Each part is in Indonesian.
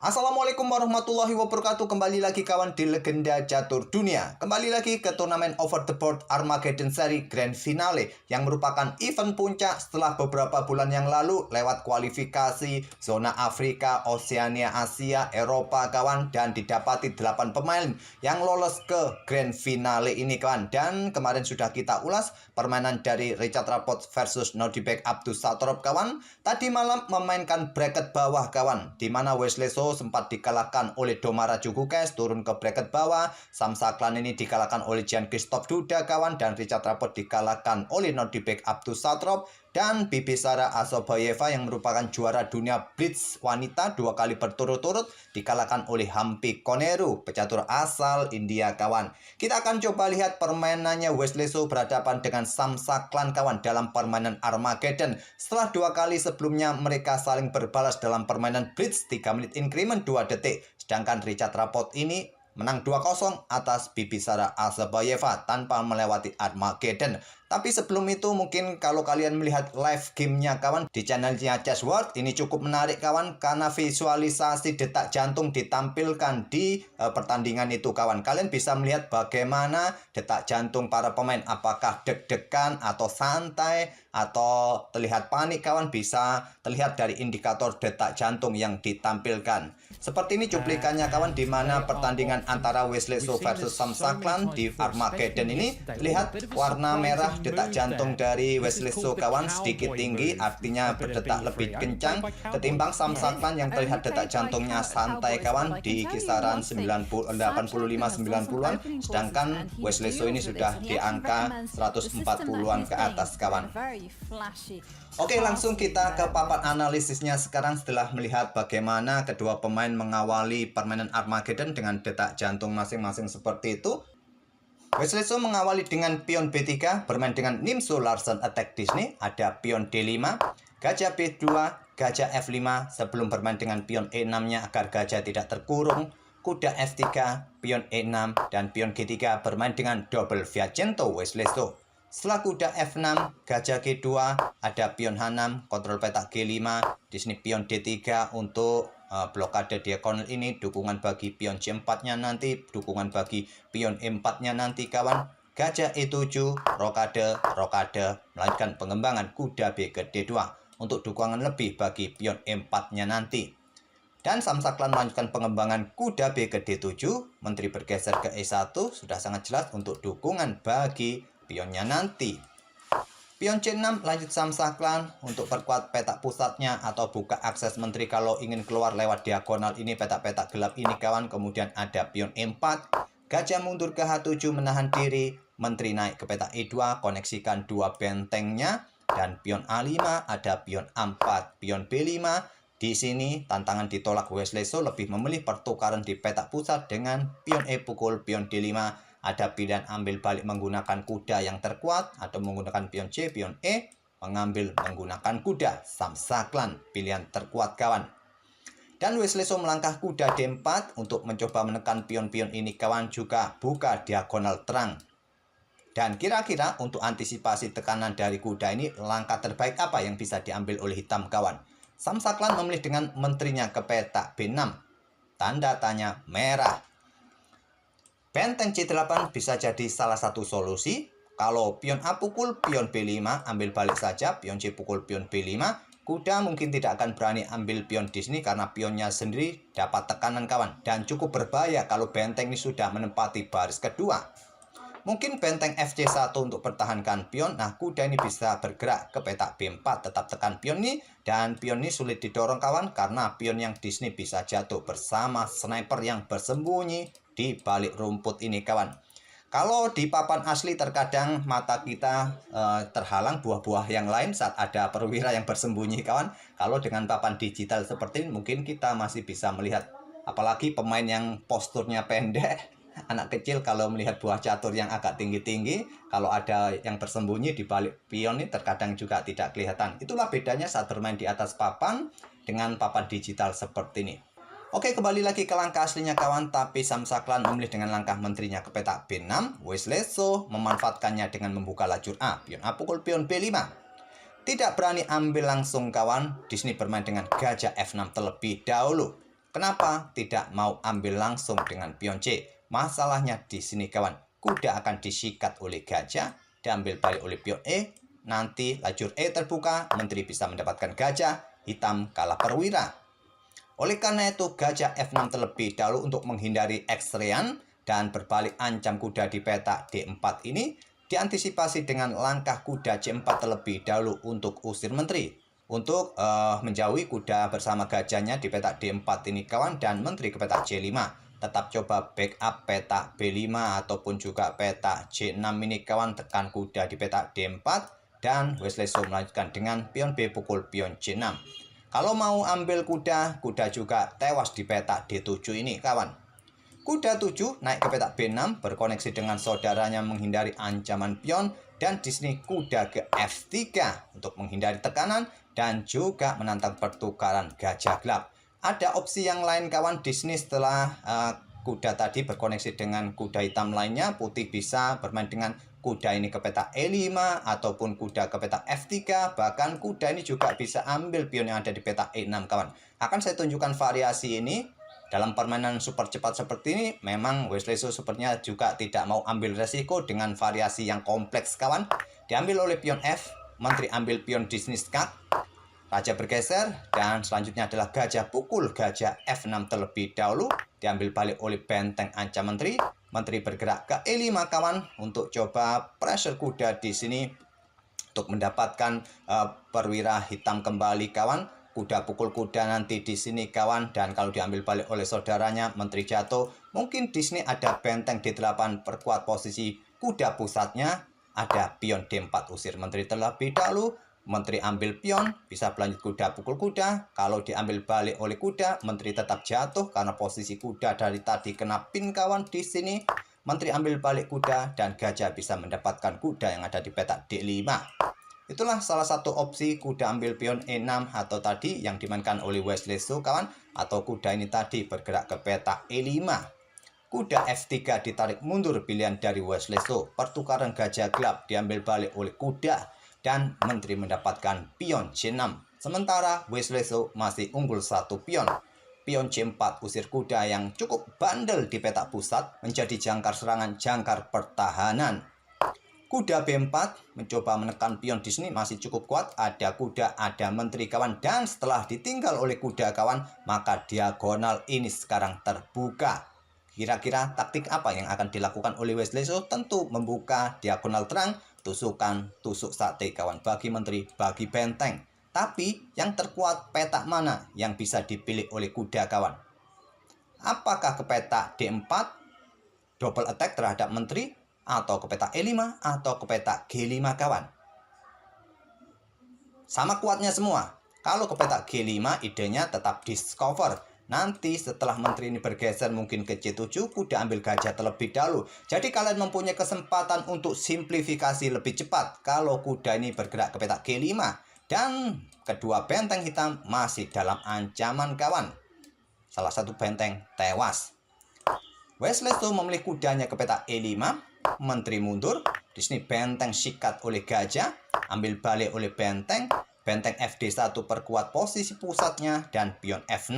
Assalamualaikum warahmatullahi wabarakatuh. Kembali lagi kawan di Legenda Catur Dunia. Kembali lagi ke turnamen Over the Board Armageddon Seri Grand Finale, yang merupakan event puncak setelah beberapa bulan yang lalu lewat kualifikasi zona Afrika, Oseania, Asia, Eropa kawan, dan didapati 8 pemain yang lolos ke Grand Finale ini kawan. Dan kemarin sudah kita ulas permainan dari Richard Rapport versus Nordibek Abdus Satrop kawan. Tadi malam memainkan bracket bawah kawan, di mana Wesley So sempat dikalahkan oleh Domara Jugukes, turun ke bracket bawah. Sam Saklan ini dikalahkan oleh Jan Christoph Duda kawan, dan Richard Rapport dikalahkan oleh Nordibek Abdus Satrop. Dan Bibisara Asobayeva yang merupakan juara dunia Blitz wanita 2 kali berturut-turut dikalahkan oleh Hampi Koneru, pecatur asal India kawan. Kita akan coba lihat permainannya Wesley So berhadapan dengan Sam Saklan kawan dalam permainan Armageddon. Setelah 2 kali sebelumnya mereka saling berbalas dalam permainan Blitz 3 menit increment 2 detik. Sedangkan Richard Rapport ini menang 2-0 atas Bibisara Azabayeva tanpa melewati Armageddon. Tapi sebelum itu, mungkin kalau kalian melihat live gamenya kawan di channelnya Chess World, ini cukup menarik kawan, karena visualisasi detak jantung ditampilkan di pertandingan itu kawan. Kalian bisa melihat bagaimana detak jantung para pemain, apakah deg-degan atau santai atau terlihat panik kawan, bisa terlihat dari indikator detak jantung yang ditampilkan. Seperti ini cuplikannya kawan, di mana pertandingan antara Wesley So versus Sam Saklan di Armageddon ini, lihat warna merah detak jantung dari Wesley So kawan sedikit tinggi, artinya berdetak lebih kencang ketimbang Sam Saklan yang terlihat detak jantungnya santai kawan di kisaran 85-90-an, sedangkan Wesley So ini sudah di angka 140-an ke atas kawan. Oke, langsung kita ke papan analisisnya sekarang setelah melihat bagaimana kedua pemain mengawali permainan Armageddon dengan detak jantung masing-masing seperti itu. Wesley So mengawali dengan pion B3, bermain dengan Nimzo Larsen attack di sini. Ada pion D5, gajah B2, gajah F5 sebelum bermain dengan pion E6-nya agar gajah tidak terkurung. Kuda F3, pion E6, dan pion G3 bermain dengan double Viagento Wesley So. Setelah kuda F6, gajah G2, ada pion H6, kontrol petak G5. Di sini pion D3 untuk blokade diagonal ini, dukungan bagi pion C4-nya nanti, dukungan bagi pion E4-nya nanti kawan. Gajah E7, rokade, melanjutkan pengembangan kuda B ke D2 untuk dukungan lebih bagi pion E4-nya nanti. Dan Sam Saklan melanjutkan pengembangan kuda B ke D7, menteri bergeser ke E1, sudah sangat jelas untuk dukungan bagi pionnya nanti. Pion C6 lanjut Sam Saklan untuk perkuat petak pusatnya atau buka akses menteri kalau ingin keluar lewat diagonal ini, petak-petak gelap ini kawan. Kemudian ada pion E4, gajah mundur ke H7 menahan diri, menteri naik ke petak E2, koneksikan 2 bentengnya, dan pion A5, ada pion A4, pion B5. Di sini tantangan ditolak Wesley So lebih memilih pertukaran di petak pusat dengan pion E pukul pion D5. Ada pilihan ambil balik menggunakan kuda yang terkuat atau menggunakan pion C, pion E, mengambil menggunakan kuda. Sam Saklan pilihan terkuat kawan. Dan Wesley So melangkah kuda D4 untuk mencoba menekan pion-pion ini kawan, juga buka diagonal terang. Dan kira-kira untuk antisipasi tekanan dari kuda ini, langkah terbaik apa yang bisa diambil oleh hitam kawan? Sam Saklan memilih dengan menterinya ke petak B6. Tanda tanya merah. Benteng C8 bisa jadi salah satu solusi. Kalau pion A pukul pion B5, ambil balik saja, pion C pukul pion B5. Kuda mungkin tidak akan berani ambil pion di sini karena pionnya sendiri dapat tekanan kawan. Dan cukup berbahaya kalau benteng ini sudah menempati baris kedua. Mungkin benteng FC1 untuk pertahankan pion. Nah, kuda ini bisa bergerak ke petak B4, tetap tekan pion ini. Dan pion ini sulit didorong kawan, karena pion yang di sini bisa jatuh bersama sniper yang bersembunyi di balik rumput ini kawan. Kalau di papan asli terkadang mata kita terhalang buah-buah yang lain saat ada perwira yang bersembunyi kawan. Kalau dengan papan digital seperti ini mungkin kita masih bisa melihat, apalagi pemain yang posturnya pendek. Anak kecil kalau melihat buah catur yang agak tinggi-tinggi, kalau ada yang bersembunyi di balik pion ini terkadang juga tidak kelihatan. Itulah bedanya saat bermain di atas papan dengan papan digital seperti ini. Oke, kembali lagi ke langkah aslinya kawan, tapi Sam Saklan memilih dengan langkah menterinya ke petak B6. Wesley So memanfaatkannya dengan membuka lajur A, pion A pukul pion B5. Tidak berani ambil langsung kawan, di sini bermain dengan gajah F6 terlebih dahulu. Kenapa tidak mau ambil langsung dengan pion C? Masalahnya di sini kawan, kuda akan disikat oleh gajah, diambil balik oleh pion E. Nanti lajur E terbuka, menteri bisa mendapatkan gajah, hitam kalah perwira. Oleh karena itu, gajah F6 terlebih dahulu untuk menghindari X-rayan dan berbalik ancam kuda di petak D4 ini diantisipasi dengan langkah kuda C4 terlebih dahulu untuk usir menteri. Untuk menjauhi kuda bersama gajahnya di petak D4 ini kawan, dan menteri ke petak C5. Tetap coba backup petak B5 ataupun juga petak C6 ini kawan, tekan kuda di petak D4 dan Wesley So melanjutkan dengan pion B pukul pion C6. Kalau mau ambil kuda, kuda juga tewas di petak D7 ini kawan. Kuda 7 naik ke petak B6 berkoneksi dengan saudaranya menghindari ancaman pion, dan di sini kuda ke F3 untuk menghindari tekanan dan juga menantang pertukaran gajah gelap. Ada opsi yang lain kawan di sini setelah kuda tadi berkoneksi dengan kuda hitam lainnya, putih bisa bermain dengan kuda ini ke petak E5 ataupun kuda ke petak F3, bahkan kuda ini juga bisa ambil pion yang ada di petak E6 kawan. Akan saya tunjukkan variasi ini. Dalam permainan super cepat seperti ini, memang Wesley So sepertinya juga tidak mau ambil resiko dengan variasi yang kompleks kawan. Diambil oleh pion F, menteri ambil pion dismiss cut, raja bergeser, dan selanjutnya adalah gajah pukul gajah F6 terlebih dahulu. Diambil balik oleh benteng ancam menteri. Menteri bergerak ke E5 kawan untuk coba pressure kuda di sini untuk mendapatkan perwira hitam kembali kawan. Kuda pukul kuda nanti di sini kawan, dan kalau diambil balik oleh saudaranya menteri jatuh. Mungkin di sini ada benteng D8 perkuat posisi kuda pusatnya. Ada pion D4 usir menteri terlebih dahulu. Menteri ambil pion, bisa berlanjut kuda pukul kuda. Kalau diambil balik oleh kuda, menteri tetap jatuh karena posisi kuda dari tadi kena pin kawan di sini. Menteri ambil balik kuda dan gajah bisa mendapatkan kuda yang ada di petak D5. Itulah salah satu opsi kuda ambil pion E6 atau tadi yang dimainkan oleh Wesley So kawan, atau kuda ini tadi bergerak ke petak E5. Kuda F3 ditarik mundur pilihan dari Wesley So. Pertukaran gajah gelap diambil balik oleh kuda dan menteri mendapatkan pion C6. Sementara Wesley So masih unggul satu pion. Pion C4 usir kuda yang cukup bandel di petak pusat menjadi jangkar serangan, jangkar pertahanan. Kuda B4 mencoba menekan pion di sini masih cukup kuat. Ada kuda, ada menteri kawan, dan setelah ditinggal oleh kuda kawan, maka diagonal ini sekarang terbuka. Kira-kira taktik apa yang akan dilakukan oleh Wesley So? Tentu membuka diagonal terang, tusukan, tusuk sate kawan, bagi menteri, bagi benteng. Tapi yang terkuat petak mana yang bisa dipilih oleh kuda kawan? Apakah ke petak D4 double attack terhadap menteri, atau ke petak E5 atau ke petak G5 kawan? Sama kuatnya semua. Kalau ke petak G5 idenya tetap discover. Nanti setelah menteri ini bergeser mungkin ke C7, kuda ambil gajah terlebih dahulu. Jadi kalian mempunyai kesempatan untuk simplifikasi lebih cepat kalau kuda ini bergerak ke petak G5. Dan kedua benteng hitam masih dalam ancaman kawan. Salah satu benteng tewas. Wesley So memilih kudanya ke petak E5. Menteri mundur. Di sini benteng sikat oleh gajah, ambil balik oleh benteng. Benteng FD1 perkuat posisi pusatnya dan pion F6.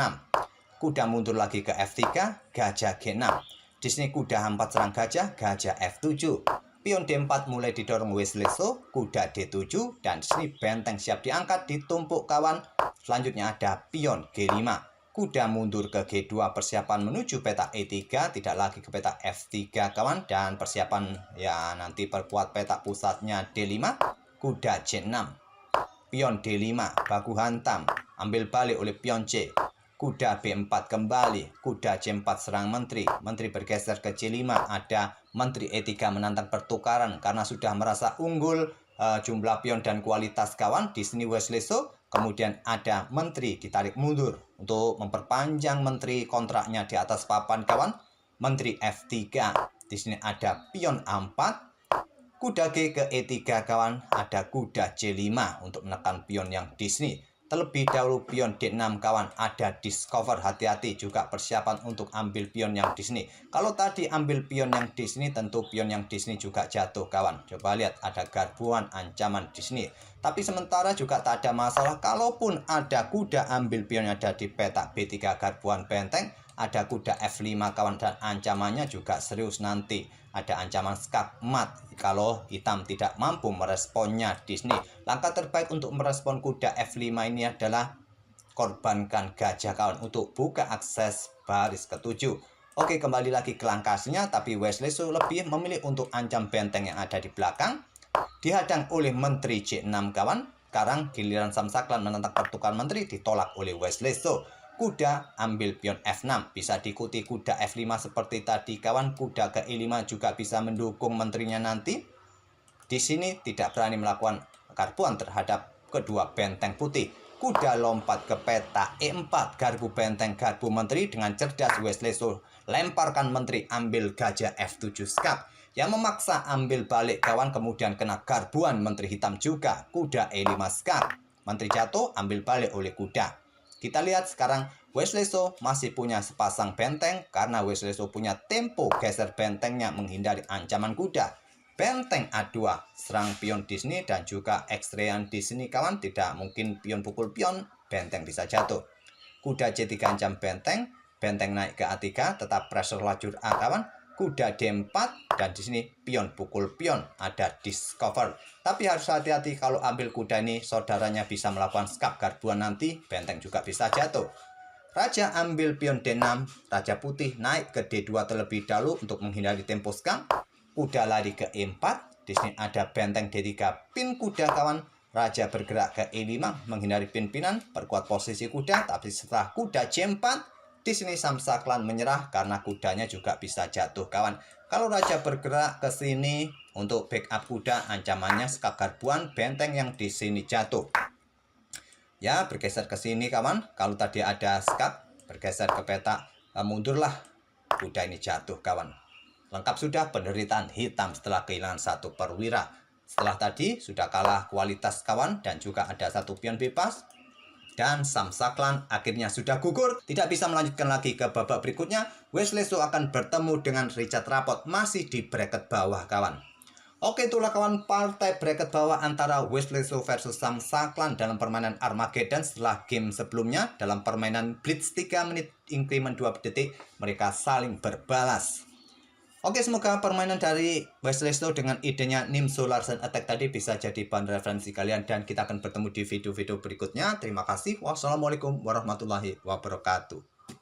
Kuda mundur lagi ke F3, gajah G6. Di sini kuda H4 serang gajah, gajah F7. Pion D4 mulai didorong Wesley So, kuda D7, dan di sini benteng siap diangkat, ditumpuk kawan. Selanjutnya ada pion G5. Kuda mundur ke G2, persiapan menuju petak E3, tidak lagi ke petak F3 kawan, dan persiapan ya nanti perkuat petak pusatnya D5. Kuda C6, pion D5 baku hantam, ambil balik oleh pion C. Kuda B4 kembali, kuda C4 serang menteri. Menteri bergeser ke C5, ada menteri E3 menantang pertukaran karena sudah merasa unggul jumlah pion dan kualitas kawan. Di sini Wesley So. Kemudian ada menteri ditarik mundur untuk memperpanjang menteri kontraknya di atas papan kawan. Menteri F3. Di sini ada pion A4. Kuda G ke E3 kawan. Ada kuda C5 untuk menekan pion yang di sini. Terlebih dahulu pion D6 kawan, ada discover, hati-hati juga persiapan untuk ambil pion yang di sini. Kalau tadi ambil pion yang di sini, tentu pion yang di sini juga jatuh kawan. Coba lihat ada garbuan ancaman di sini. Tapi sementara juga tak ada masalah, kalaupun ada kuda ambil pion yang ada di petak B3 garbuan benteng, ada kuda F5 kawan, dan ancamannya juga serius nanti. Ada ancaman skak mat kalau hitam tidak mampu meresponnya di sini. Langkah terbaik untuk merespon kuda F5 ini adalah korbankan gajah kawan untuk buka akses baris ke-7. Oke, kembali lagi ke langkah aslinya, tapi Wesley So lebih memilih untuk ancam benteng yang ada di belakang. Dihadang oleh menteri C6 kawan. Sekarang giliran Samsaklan menentang pertukaran menteri, ditolak oleh Wesley So. Kuda ambil pion F6, bisa diikuti kuda F5 seperti tadi kawan. Kuda ke E5 juga bisa mendukung menterinya nanti. Di sini tidak berani melakukan garbuan terhadap kedua benteng putih. Kuda lompat ke peta E4, garbu benteng, garbu menteri. Dengan cerdas Wesley So lemparkan menteri, ambil gajah F7 skak, yang memaksa ambil balik kawan. Kemudian kena garbuan menteri hitam juga, kuda E5 skak. Menteri jatuh, ambil balik oleh kuda. Kita lihat sekarang Wesley So masih punya sepasang benteng karena Wesley So punya tempo geser bentengnya menghindari ancaman kuda. Benteng A2 serang pion di sini dan juga ekstrean di sini kawan, tidak mungkin pion pukul pion, benteng bisa jatuh. Kuda C3 ancam benteng, benteng naik ke A3, tetap pressure lajur A kawan. Kuda D4 dan di sini pion pukul pion, ada discover. Tapi harus hati-hati kalau ambil kuda ini, saudaranya bisa melakukan skak garbuan nanti, benteng juga bisa jatuh. Raja ambil pion D6, raja putih naik ke D2 terlebih dahulu untuk menghindari tempo skak. Kuda lari ke E4, di sini ada benteng D3 pin kuda kawan. Raja bergerak ke E5 menghindari pin-pinan, perkuat posisi kuda. Tapi setelah kuda C4, di sini Samsaklan menyerah karena kudanya juga bisa jatuh kawan. Kalau raja bergerak ke sini untuk backup kuda, ancamannya skak garbuan, benteng yang di sini jatuh. Ya, bergeser ke sini kawan. Kalau tadi ada skak, bergeser ke peta, mundurlah, kuda ini jatuh kawan. Lengkap sudah penderitaan hitam setelah kehilangan satu perwira. Setelah tadi sudah kalah kualitas kawan dan juga ada satu pion bebas. Dan Samsaklan akhirnya sudah gugur, tidak bisa melanjutkan lagi ke babak berikutnya. Wesley So akan bertemu dengan Richard Rapport, masih di bracket bawah kawan. Oke, itulah kawan partai bracket bawah antara Wesley So versus Samsaklan dalam permainan Armageddon. Setelah game sebelumnya dalam permainan Blitz 3 menit increment 2 detik, mereka saling berbalas. Oke, semoga permainan dari Wesley So dengan idenya Nim Solar Sun Attack tadi bisa jadi bahan referensi kalian, dan kita akan bertemu di video-video berikutnya. Terima kasih. Wassalamualaikum warahmatullahi wabarakatuh.